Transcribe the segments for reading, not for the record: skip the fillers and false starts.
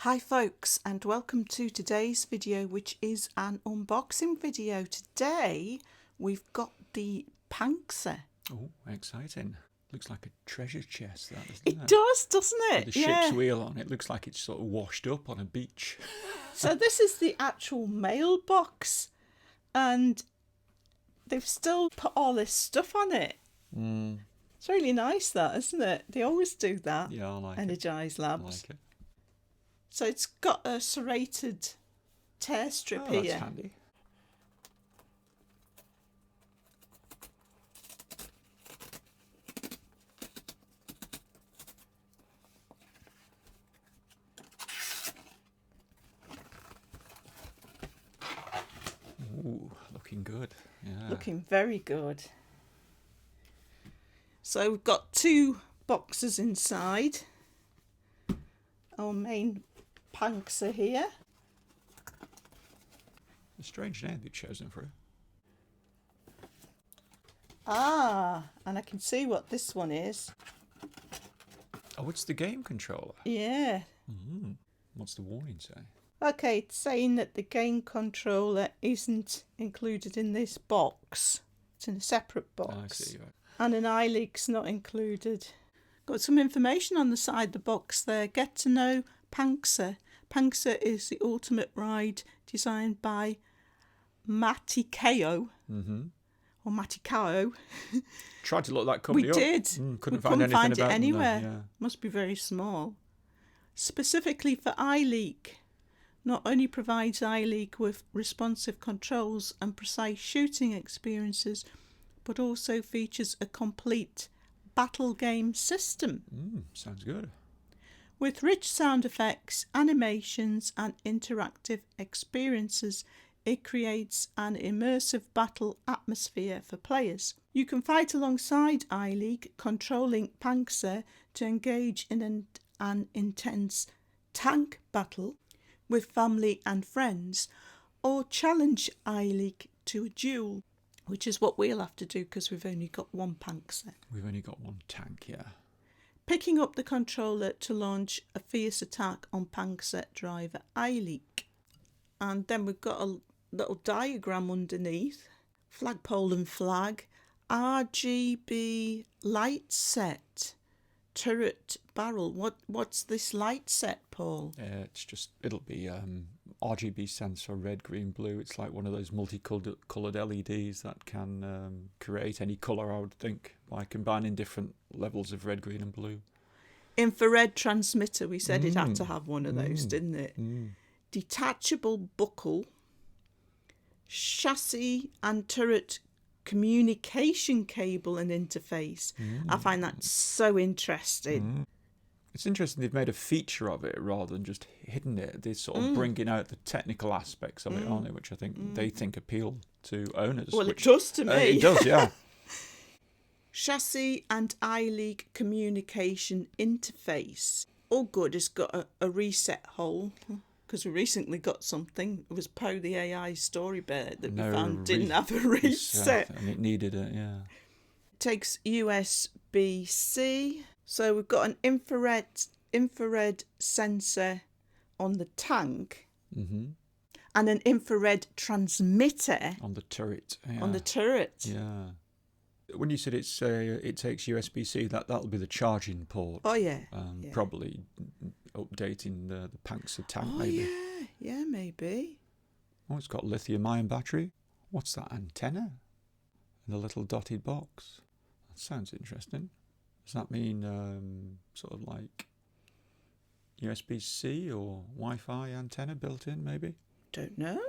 Hi folks, and welcome to today's video, which is an unboxing video. Today we've got the Panxer. Oh, exciting. Looks like a treasure chest, that, doesn't It does, doesn't it? With a ship's wheel on it. Looks like it's sort of washed up on a beach. So this is the actual mailbox, and they've still put all this stuff on it. It's really nice, that, isn't it? They always do that. Yeah, I like Energize Labs. I like it. So it's got a serrated tear strip That's here. handy. Ooh, looking good. Yeah. Looking very good. So we've got two boxes inside. Our main Panxer here. A strange name they've chosen for it. Ah, and I can see what this one is. Oh, it's the game controller. Yeah. What's the warning say? Okay, it's saying that the game controller isn't included in this box. It's in a separate box. I see. Right. And an Eilik's not included. Got some information on the side of the box there. Get to know Panxer. Panxer is the ultimate ride designed by Matikao. Or Matikao. Tried to look that company up. We did. Couldn't find anything it about anywhere. them, yeah. Must be very small. Specifically for Eilik. Not only provides Eilik with responsive controls and precise shooting experiences, but also features a complete battle game system. Sounds good. With rich sound effects, animations and interactive experiences, it creates an immersive battle atmosphere for players. You can fight alongside Eilik, controlling Panxer to engage in an intense tank battle with family and friends, or challenge Eilik to a duel, which is what we'll have to do because we've only got one Panxer. We've only got one tank, yeah. Picking up the controller to launch a fierce attack on Panxer driver Eilik. And then we've got a little diagram underneath. Flagpole and flag. RGB light set. Turret barrel. What's this light set, Paul? It'll be RGB sensor, red, green, blue. It's like one of those multicoloured LEDs that can create any colour, I would think, by combining different levels of red, green and blue. Infrared transmitter. We said it had to have one of those, didn't it? Detachable buckle. Chassis and turret communication cable and interface. I find that so interesting. It's interesting they've made a feature of it rather than just hidden it. They're sort of bringing out the technical aspects of it, aren't they? Which I think they think appeal to owners. Well, it does to me. It does, yeah. Chassis and Eilik communication interface. All good. It's got a reset hole. Because we recently got something. It was Poe the AI story bear that we found didn't have a reset. And it needed it, yeah. It takes USB-C. So we've got an infrared sensor on the tank. And an infrared transmitter. On the turret. Yeah. On the turret. Yeah. When you said it takes USB-C, that'll be the charging port. Oh, yeah. Probably updating the Panxer tank, Oh, maybe. yeah, maybe. Oh, it's got lithium-ion battery. What's that, antenna? And a little dotted box. That sounds interesting. Does that mean sort of like USB-C or Wi-Fi antenna built in, maybe? Don't know.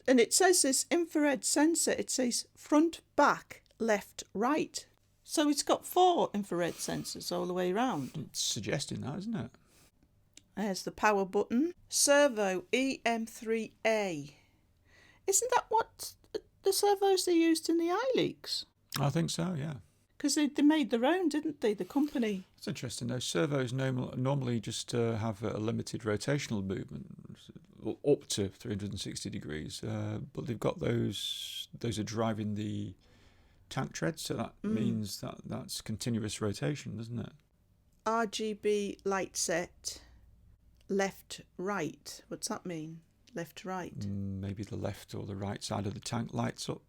And it says this infrared sensor, it says front, back, left, right. So it's got 4 infrared sensors all the way around. It's suggesting that, isn't it? There's the power button. Servo EM3A. Isn't that what the servos they used in the Eiliks? I think so, yeah. Because they made their own, didn't they, the company? It's interesting. Those servos normally just have a limited rotational movement, up to 360 degrees. But they've got those are driving the tank treads, so that means that's continuous rotation, doesn't it? RGB light set. left, right. What's that mean? Left, right. Maybe the left or the right side of the tank lights up.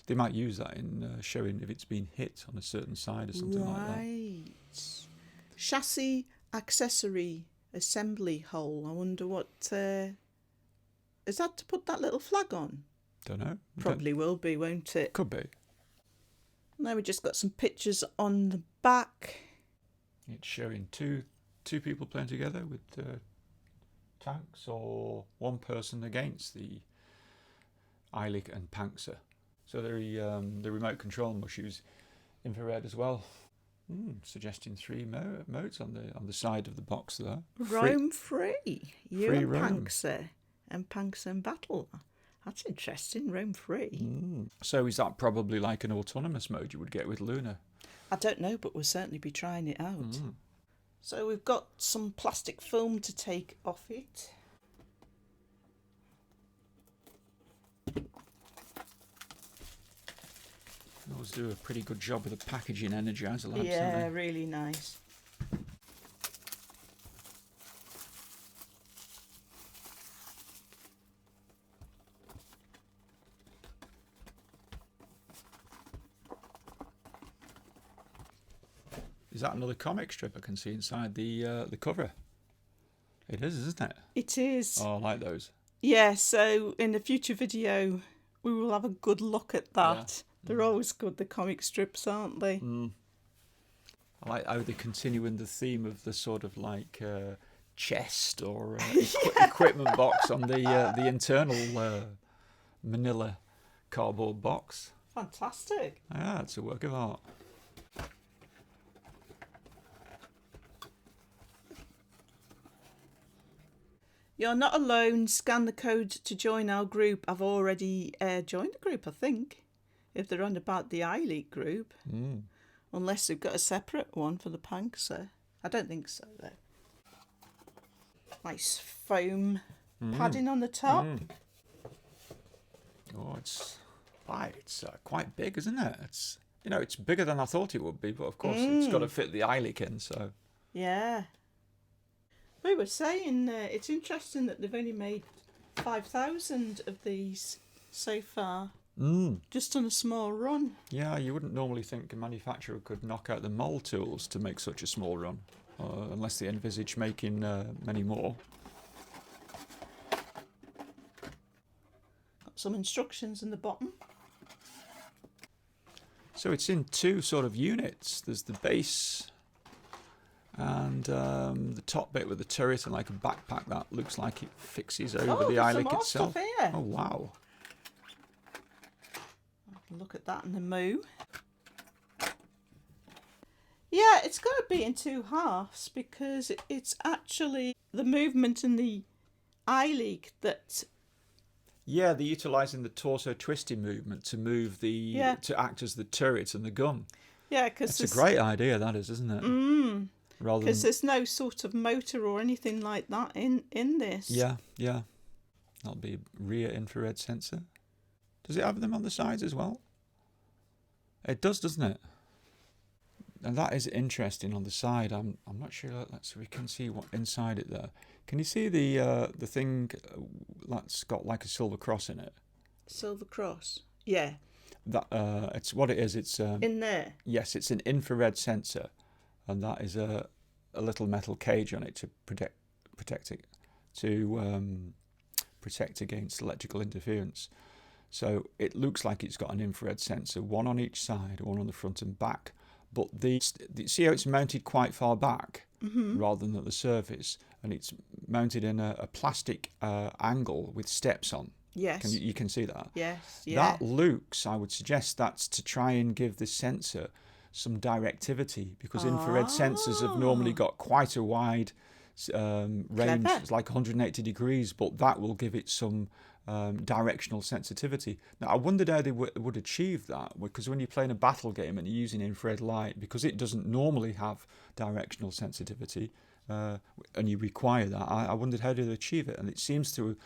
They might use that in showing if it's been hit on a certain side or something like that. Right. Chassis accessory assembly hole. I wonder what... is that to put that little flag on? Don't know. Probably will be, won't it? Could be. Now we just got some pictures on the back. It's showing two people playing together with tanks, or one person against the Eilik and Panxer. So the remote control must use infrared as well. Suggesting 3 modes on the side of the box there. Roam free. You Free and roam. Panxer. And Panxer and Battle. That's interesting. Roam free. So is that probably like an autonomous mode you would get with Luna? I don't know, but we'll certainly be trying it out. So we've got some plastic film to take off it. They always do a pretty good job with the packaging Energize lamps, Yeah, don't they? really nice. Is that another comic strip I can see inside the cover? It is, isn't it? It is. Oh, I like those. Yeah, so in a future video, we will have a good look at that. Yeah. They're always good, the comic strips, aren't they? I like how they continue in the theme of the sort of like chest or equipment box on the internal manila cardboard box. Fantastic. Yeah, it's a work of art. You're not alone. Scan the code to join our group. I've already joined the group, I think. If they're on about the Eilik group. Unless they've got a separate one for the Panxer. I don't think so, though. Nice foam padding on the top. Oh, it's quite big, isn't it? It's bigger than I thought it would be, but of course it's got to fit the Eilik in, so... Yeah. We were saying it's interesting that they've only made 5,000 of these so far. Just on a small run. Yeah, you wouldn't normally think a manufacturer could knock out the mould tools to make such a small run, unless they envisage making many more. Got some instructions in the bottom. So it's in 2 sort of units. There's the base and the top bit with the turret and like a backpack that looks like it fixes over the there's some Eilik more itself. stuff here. Oh, wow. Look at that in the moo. Yeah, it's got to be in 2 halves because it's actually the movement in the Eilik that... Yeah, they're utilising the torso twisting movement to move to act as the turret and the gun. Yeah, because it's a great idea, that is, isn't it? Because there's no sort of motor or anything like that in this. Yeah. That'll be rear infrared sensor. Does it have them on the sides as well? It does, doesn't it? And that is interesting on the side. I'm not sure. So we can see what inside it there. Can you see the thing that's got like a silver cross in it? Silver cross. Yeah. That it's what it is. It's in there. Yes, it's an infrared sensor, and that is a little metal cage on it to protect it protect against electrical interference. So it looks like it's got an infrared sensor, one on each side, one on the front and back. But see how it's mounted quite far back rather than at the surface, and it's mounted in a plastic angle with steps on. Yes. You can see that? Yes, yeah. That looks, I would suggest that's to try and give the sensor some directivity, because infrared sensors have normally got quite a wide range. It's like 180 degrees, but that will give it some directional sensitivity. Now, I wondered how they would achieve that, because when you're playing a battle game and you're using infrared light, because it doesn't normally have directional sensitivity, and you require that, I wondered how do they achieve it, and they seem to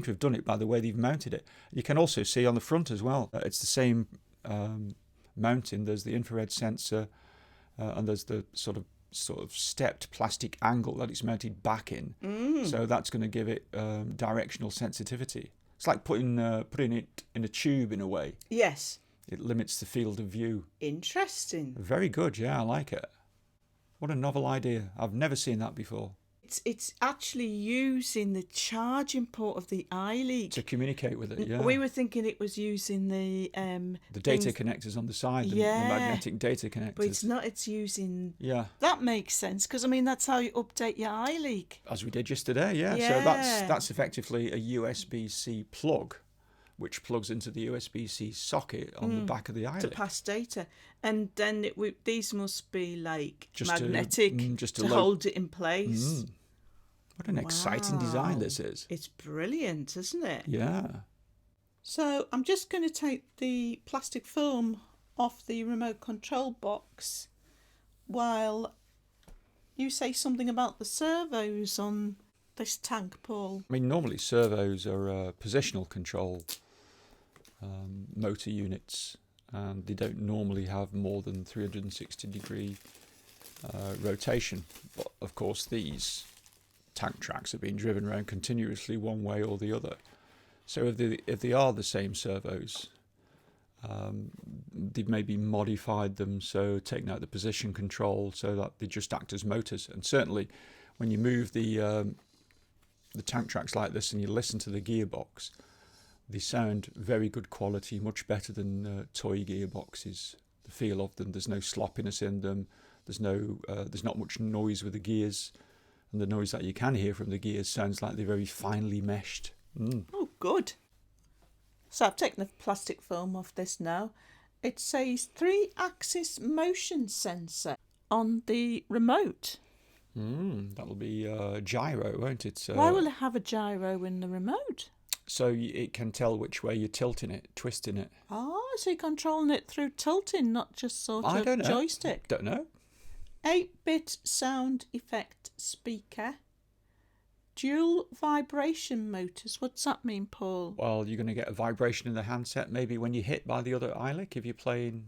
have done it by the way they've mounted it. You can also see on the front as well, it's the same mounting. There's the infrared sensor, and there's the sort of sort of stepped plastic angle that it's mounted back in. So that's going to give it directional sensitivity. It's like putting it in a tube in a way. Yes. It limits the field of view. Interesting. Very good, yeah, I like it. What a novel idea. I've never seen that before. It's actually using the charging port of the Eilik To communicate with it, yeah. We were thinking it was using the data connectors on the side, the magnetic data connectors. But it's not, it's using... Yeah. That makes sense, because, I mean, that's how you update your Eilik. As we did yesterday, yeah. So that's effectively a USB-C plug, which plugs into the USB-C socket on the back of the Eilik. To pass data. And then these must be, like, Just magnetic to hold it in place. What an exciting design this is. It's brilliant, isn't it? Yeah. So I'm just going to take the plastic film off the remote control box while you say something about the servos on this tank, Paul. I mean, normally servos are positional control motor units, and they don't normally have more than 360 degree rotation. But of course, these tank tracks are being driven around continuously one way or the other. So if they are the same servos, they've maybe modified them, so taken out the position control so that they just act as motors. And certainly when you move the tank tracks like this and you listen to the gearbox, they sound very good quality, much better than toy gearboxes. The feel of them, there's no sloppiness in them, there's not much noise with the gears, and the noise that you can hear from the gears sounds like they're very finely meshed. Oh, good. So I've taken the plastic film off this now. It says 3-axis motion sensor on the remote. That'll be gyro, won't it? Why will it have a gyro in the remote? So it can tell which way you're tilting it, twisting it. Oh, so you're controlling it through tilting, not just sort I of don't know. joystick. Don't know. 8-bit sound effect speaker. Dual vibration motors. What's that mean, Paul? Well, you're going to get a vibration in the handset maybe when you're hit by the other Eilik. If you're playing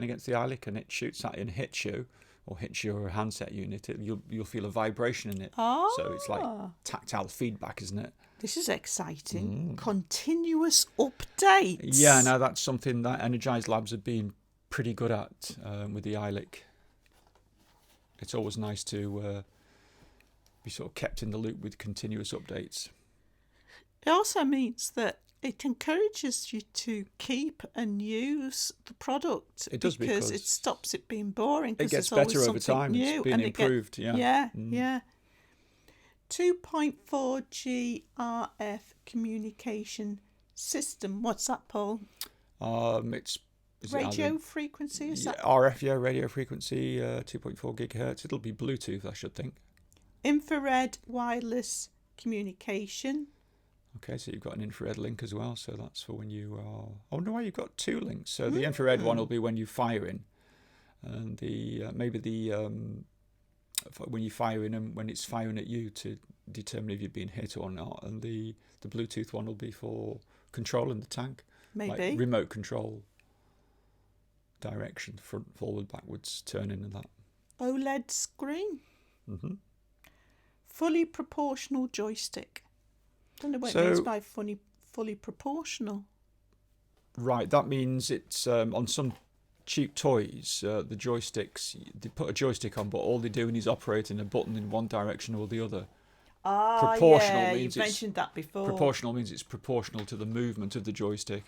against the Eilik and it shoots at you and hits you, or hits your handset unit, you'll feel a vibration in it. Oh. So it's like tactile feedback, isn't it? This is exciting. Continuous updates. Yeah, no, that's something that Energize Labs have been pretty good at with the Eilik. It's always nice to be sort of kept in the loop with continuous updates. It also means that it encourages you to keep and use the product. It does, because it stops it being boring. It gets better over time. It's been improved. Yeah. 2.4G RF communication system. What's that, Paul? It's radio frequency, is that? RF, radio frequency, 2.4 gigahertz. It'll be Bluetooth, I should think. Infrared wireless communication. Okay, so you've got an infrared link as well, so that's for when you are... Oh, no, you've got 2 links. So the infrared one will be when you fire in, and when you fire in and when it's firing at you to determine if you're being hit or not, and the Bluetooth one will be for controlling the tank. Maybe. Like remote control, direction, front, forward, backwards, turning and that. OLED screen. Mm-hmm. Fully proportional joystick. I don't know what it means by fully proportional. Right, that means it's on some cheap toys, the joysticks, they put a joystick on, but all they're doing is operating a button in one direction or the other. Proportional means you've mentioned that before. Proportional means it's proportional to the movement of the joystick.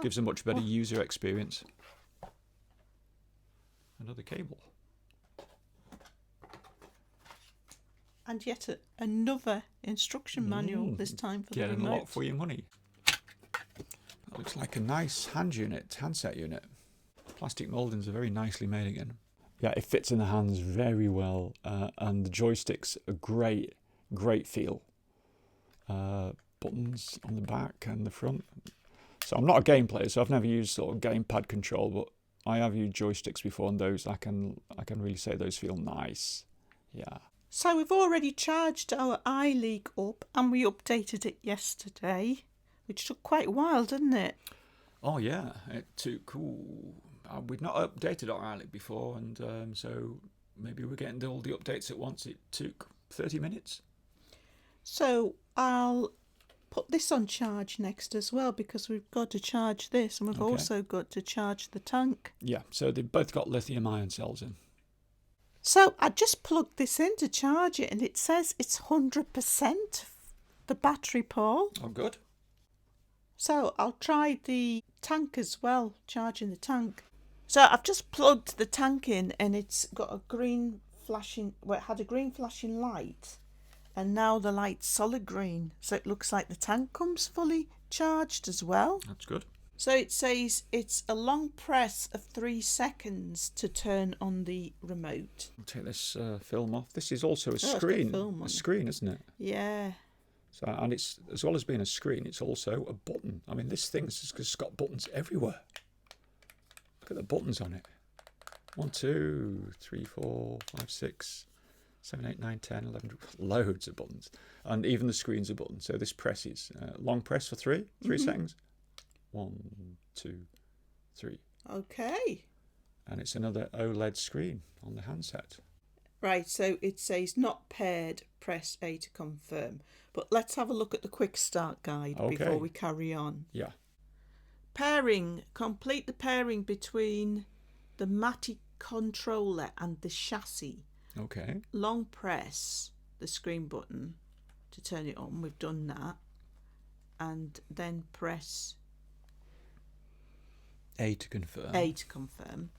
Gives a much better user experience. Another cable. And yet another instruction manual, this time for the remote. Getting a lot for your money. That looks like a nice handset unit. Plastic mouldings are very nicely made again. Yeah, it fits in the hands very well, and the joysticks are great feel. Buttons on the back and the front. So I'm not a game player, so I've never used sort of gamepad control, but I have used joysticks before, and those I can really say those feel nice. Yeah. So we've already charged our Eilik up, and we updated it yesterday, which took quite a while, didn't it? Oh yeah, it took We've not updated our Eilik before, and so maybe we're getting all the updates at once. It took 30 minutes. So I'll put this on charge next as well, because we've got to charge this, and we've also got to charge the tank. Yeah, so they've both got lithium-ion cells in. So I just plugged this in to charge it, and it says it's 100% the battery, Paul. Oh, good. So I'll try the tank as well, charging the tank. So I've just plugged the tank in, and it's got a green flashing, well, it had a green flashing light, and now the light's solid green. So it looks like the tank comes fully charged as well. That's good. So it says it's a long press of 3 seconds to turn on the remote. I'll take this film off. This is also a got screen. film on A it. screen, isn't it? Yeah. So, and it's, as well as being a screen, it's also a button. I mean, this thing's just got buttons everywhere. Look at the buttons on it. 1, 2, 3, 4, 5, 6, 7, 8, 9, 10, 11, loads of buttons. And even the screen's a button. So this presses. Long press for 3 seconds. 1, 2, 3. Okay. And it's another OLED screen on the handset. Right, so it says not paired, press A to confirm. But let's have a look at the quick start guide before we carry on. Yeah. Pairing. Complete the pairing between the Matic controller and the chassis. Okay. Long press the screen button to turn it on. We've done that. And then press A to confirm. A to confirm.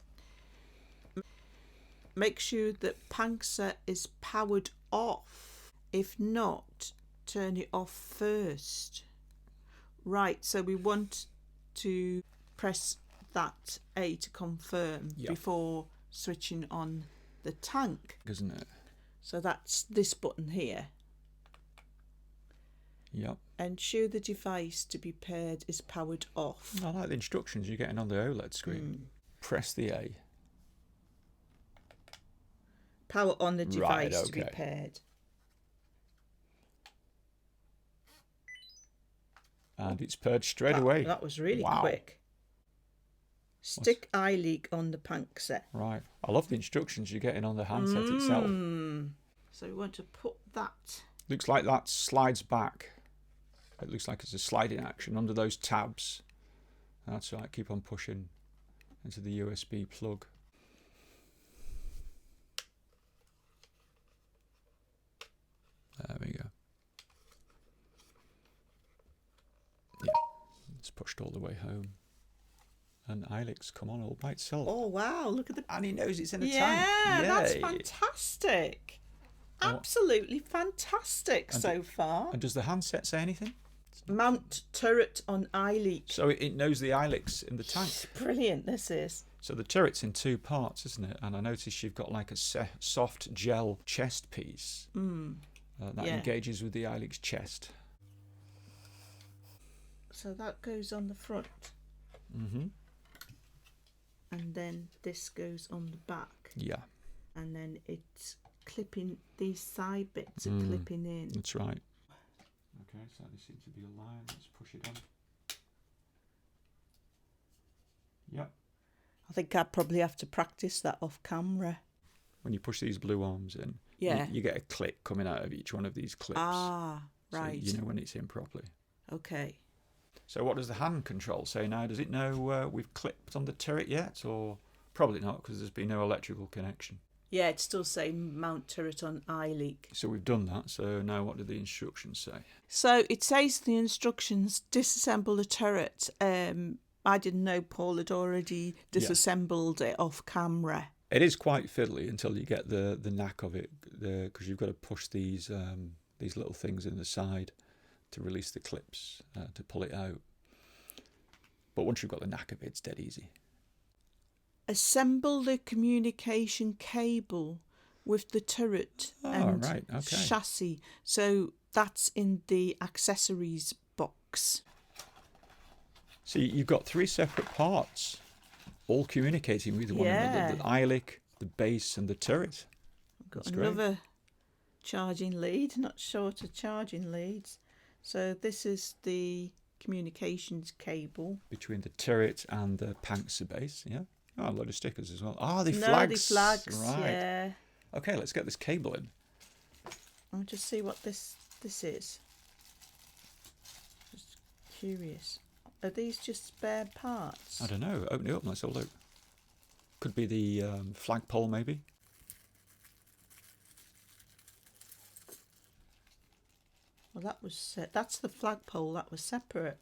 Make sure that Panxer is powered off. If not, turn it off first. Right, so we want to press that A to confirm before switching on the tank. Isn't it? So that's this button here. Yep. Ensure the device to be paired is powered off. I like the instructions you're getting on the OLED screen. Press the A. Power on the device to be paired. And it's paired straight away. That was really quick. Stick Eilik on the Panxer. Right. I love the instructions you're getting on the handset itself. So we want to put that. Looks like that slides back. It looks like it's a sliding action under those tabs. That's right. Keep on pushing into the USB plug. There we go. Yeah, it's pushed all the way home. And Eilik's come on all by itself. Oh, wow, look at the... And he knows it's in a tank. Yeah, Yay. that's fantastic. Absolutely fantastic so far. And does the handset say anything? Mount turret on Eilik. So it knows the Eilik's in the tank. Brilliant, this is. So the turret's in 2 parts, isn't it? And I noticed you've got like a soft gel chest piece. That engages with the Eilik's chest. So that goes on the front. And then this goes on the back. Yeah. And then it's clipping, these side bits are clipping in. That's right. Okay, so they seem to be aligned. Let's push it on. Yep. I think I'd probably have to practice that off camera. When you push these blue arms in, you get a click coming out of each one of these clips. Ah, right. So you know when it's in properly. Okay. So what does the hand control say now? Does it know we've clipped on the turret yet? Or probably not, because there's been no electrical connection. Yeah, it's still saying mount turret on Eilik. So we've done that. So now what do the instructions say? So it says the instructions, disassemble the turret. I didn't know Paul had already disassembled it off camera. It is quite fiddly until you get the knack of it, because you've got to push these little things in the side to release the clips, to pull it out. But once you've got the knack of it, it's dead easy. Assemble the communication cable with the turret and chassis. So that's in the accessories box. So you've got 3 separate parts, all communicating with one another. The Eilik, the base, and the turret. I've got another charging lead, not short of charging leads. So this is the communications cable. Between the turret and the Panxer base, yeah. Oh, a load of stickers as well. Ah, the No, flags. the flags, Right. yeah. Okay, let's get this cable in. I'll just see what this is. Just curious. Are these just spare parts? I don't know. Open it up and let's have a look. Could be the flagpole, maybe. Well, that was that's the flagpole. That was separate.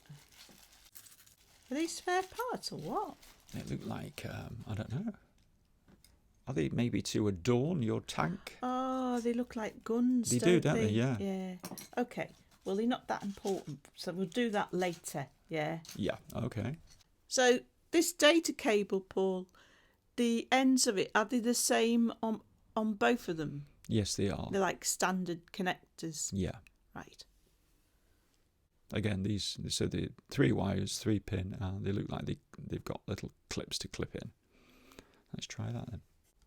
Are these spare parts or what? They look like I don't know. Are they maybe to adorn your tank? Oh, they look like guns. They do, don't they? Yeah. Yeah. Okay. Well, they're not that important, so we'll do that later. Yeah. Yeah. Okay. So this data cable, Paul, the ends of it, are they the same on both of them? Yes, they are. They're like standard connectors. Yeah. Right. Again, so the 3 wires, 3 pin, and they look like they've got little clips to clip in. Let's try that then.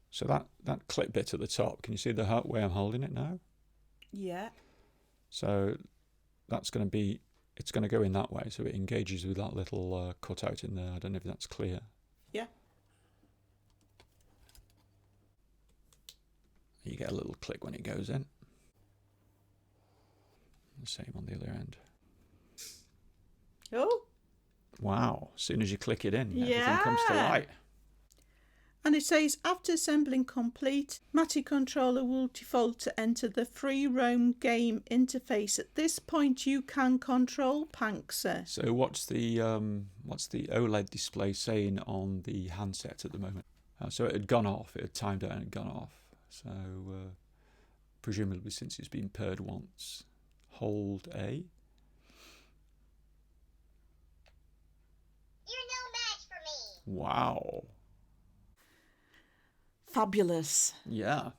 So that clip bit at the top, can you see the way I'm holding it now? Yeah. So that's going to be, it's going to go in that way, so it engages with that little cutout in there. I don't know if that's clear. Yeah. You get a little click when it goes in. The same on the other end. Oh. Wow, as soon as you click it in, everything Yeah. comes to light. And it says, after assembling complete, Mati controller will default to enter the free roam game interface. At this point, you can control Panxer. So what's the OLED display saying on the handset at the moment? So it had gone off, it had timed out and had gone off. So presumably since it's been paired once, hold A. You're no match for me. Wow. Fabulous. Yeah.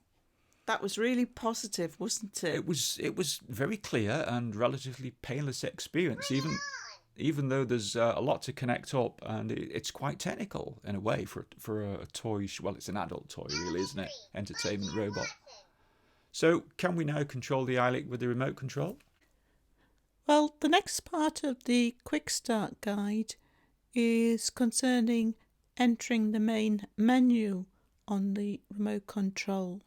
That was really positive, wasn't it? It was very clear and relatively painless experience, even though there's a lot to connect up, and it's quite technical in a way for a toy. Well, it's an adult toy, really, isn't it? Entertainment robot. So, can we now control the Eilik with the remote control? Well, the next part of the quick start guide is concerning entering the main menu on the remote control.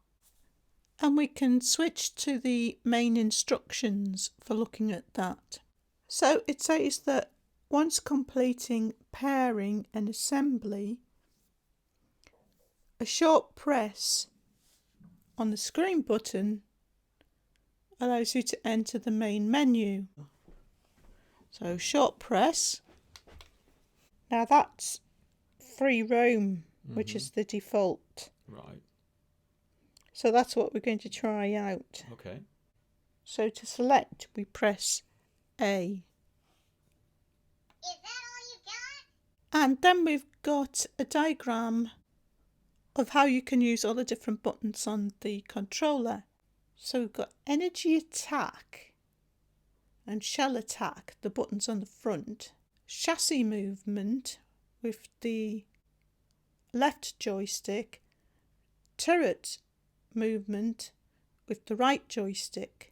And we can switch to the main instructions for looking at that. So it says that once completing pairing and assembly, a short press on the screen button allows you to enter the main menu. So short press. Now that's free roam, which is the default. Right. So that's what we're going to try out. Okay. So to select, we press A. Is that all you got? And then we've got a diagram of how you can use all the different buttons on the controller. So we've got energy attack and shell attack, the buttons on the front. Chassis movement with the left joystick. Turret movement with the right joystick.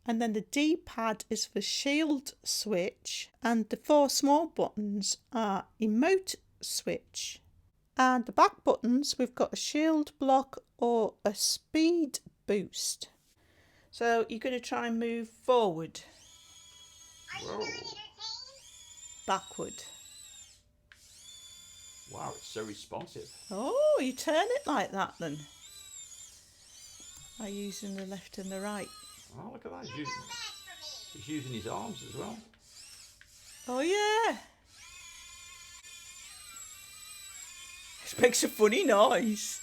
And then the D-pad is for shield switch, and the 4 small buttons are emote switch. And the back buttons, we've got a shield block or a speed boost. So you're going to try and move forward, Are you not entertained? backward. Wow, it's so responsive. Oh, you turn it like that then. By using the left and the right. Oh, look at that. You're no match for me. He's using his arms as well. Oh yeah. It makes a funny noise.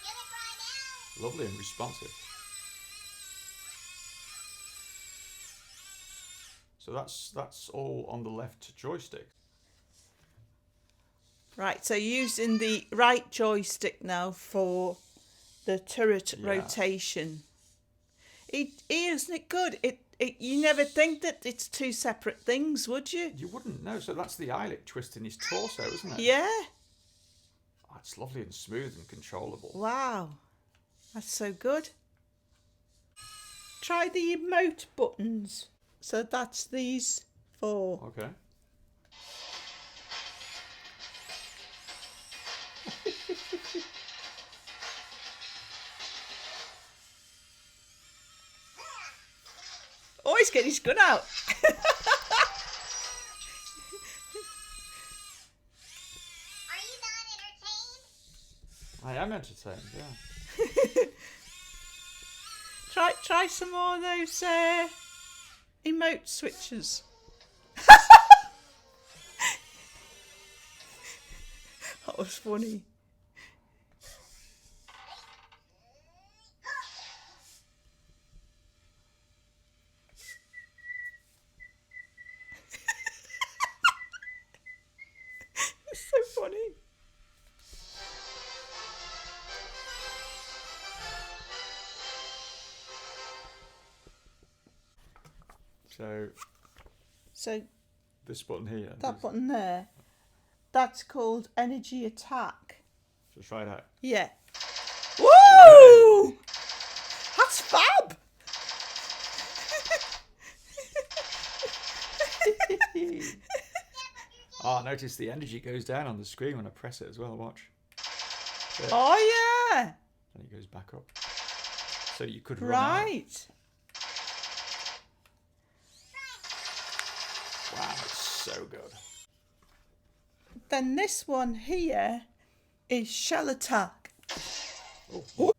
Get it right now. Lovely and responsive. So that's all on the left joystick. Right, so using the right joystick now for the turret Yeah. rotation. Isn't it good? You never think that it's 2 separate things, would you? You wouldn't know. So that's the Eilik twisting his torso, isn't it? Yeah. Oh, it's lovely and smooth and controllable. Wow. That's so good. Try the emote buttons. So that's these 4. Okay. he's getting his gun out. Are you not entertained? I am entertained, yeah. Try some more of those emote switches. That was funny. It's so funny. So this button here. that button there, that's called Energy Attack. Just try it out. Yeah. Woo! That's fab. Oh, notice the energy goes down on the screen when I press it as well. Watch. Yeah. Oh yeah. And it goes back up. So you could run out. Right. Wow, it's so good. Then this one here is Shell Attack. Oh.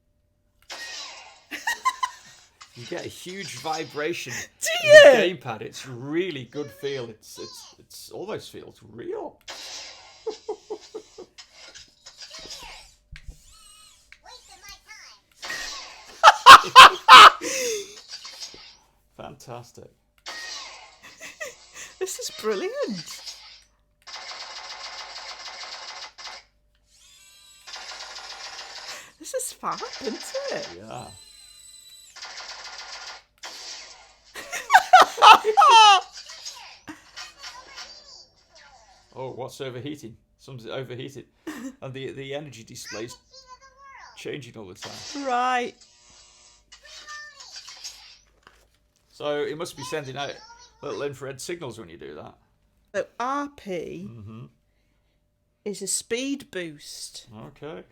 You get a huge vibration. Do in the you? gamepad. It's really good feel. It's almost feels real. Wasting my time. Fantastic. This is brilliant. This is fab, isn't it? Yeah. Oh, what's overheating? Something's overheated. And the energy display's King of the world. changing all the time. Right. So it must be sending out little infrared signals when you do that. So RP Mm-hmm. is a speed boost. Okay. I'm unstoppable.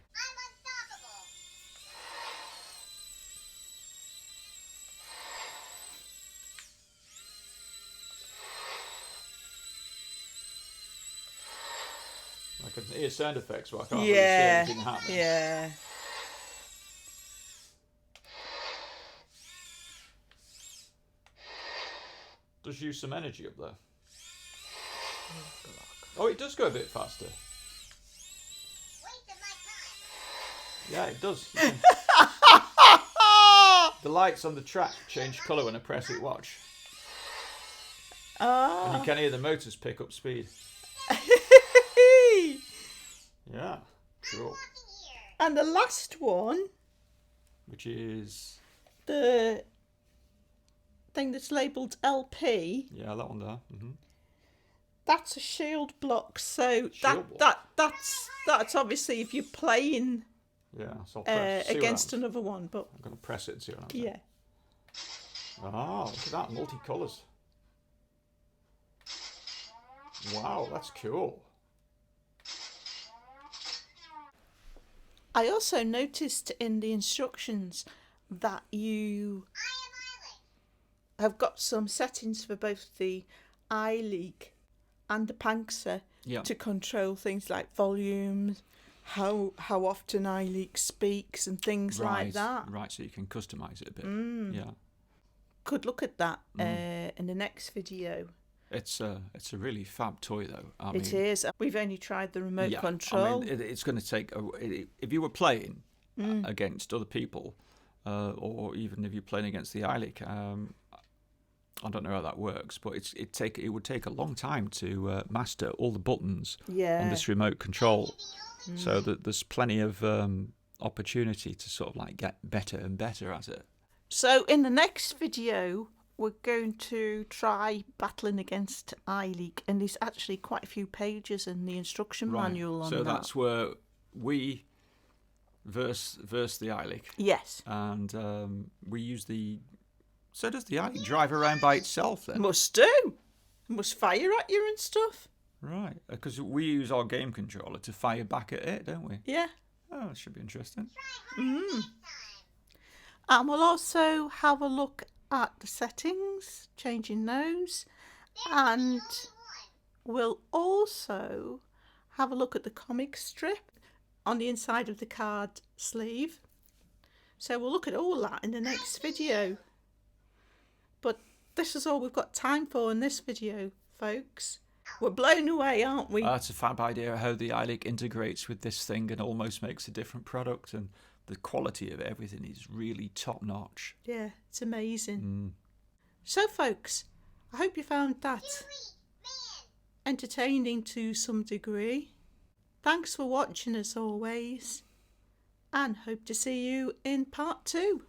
I can hear sound effects, but I can't really see Yeah. anything happening. Yeah. Does use some energy up there. Oh, it does go a bit faster. Wasting my time. Yeah, it does. You can- The lights on the track change colour when I press it. Watch. And you can hear the motors pick up speed. Yeah, cool. Walking here. And the last one, Which is... the thing that's labelled LP, Yeah, that one there. Mm-hmm. that's a shield block. So Shield that's obviously if you're playing Yeah, so I'll press. See what against happens. another one. But I'm going to press it and see what happens. yeah. Ah, look at that, multicolours. Wow, that's cool. I also noticed in the instructions that you I am Eilik. have got some settings for both the Eilik and the Panxer Yeah. to control things like volumes, how often Eilik speaks and things like that. Right, so you can customise it a bit. Yeah. Could look at that in the next video. It's a really fab toy though. I It mean, is. We've only tried the remote yeah, control. I mean, it's going to take. If you were playing against other people, or even if you're playing against the Eilik, I don't know how that works, but it would take a long time to master all the buttons Yeah. on this remote control. So that there's plenty of opportunity to sort of like get better and better at it. So in the next video, we're going to try battling against Eilik, and there's actually quite a few pages in the instruction manual on so that. that's where we verse the Eilik, Yes. and we use the. So does the Eilik drive around by itself then? Must do. Must fire at you and stuff. Right, because we use our game controller to fire back at it, don't we? Yeah. Oh, that should be interesting. Next time. And we'll also have a look at the settings, changing those, There's and only one. we'll also have a look at the comic strip on the inside of the card sleeve. So we'll look at all that in the next video. But this is all we've got time for in this video, folks. We're blown away, aren't we? It's a fab idea how the Eilik integrates with this thing and almost makes a different product, and the quality of everything is really top notch. Yeah, it's amazing. So, folks, I hope you found that Man, entertaining to some degree. Thanks for watching as always, and hope to see you in part 2.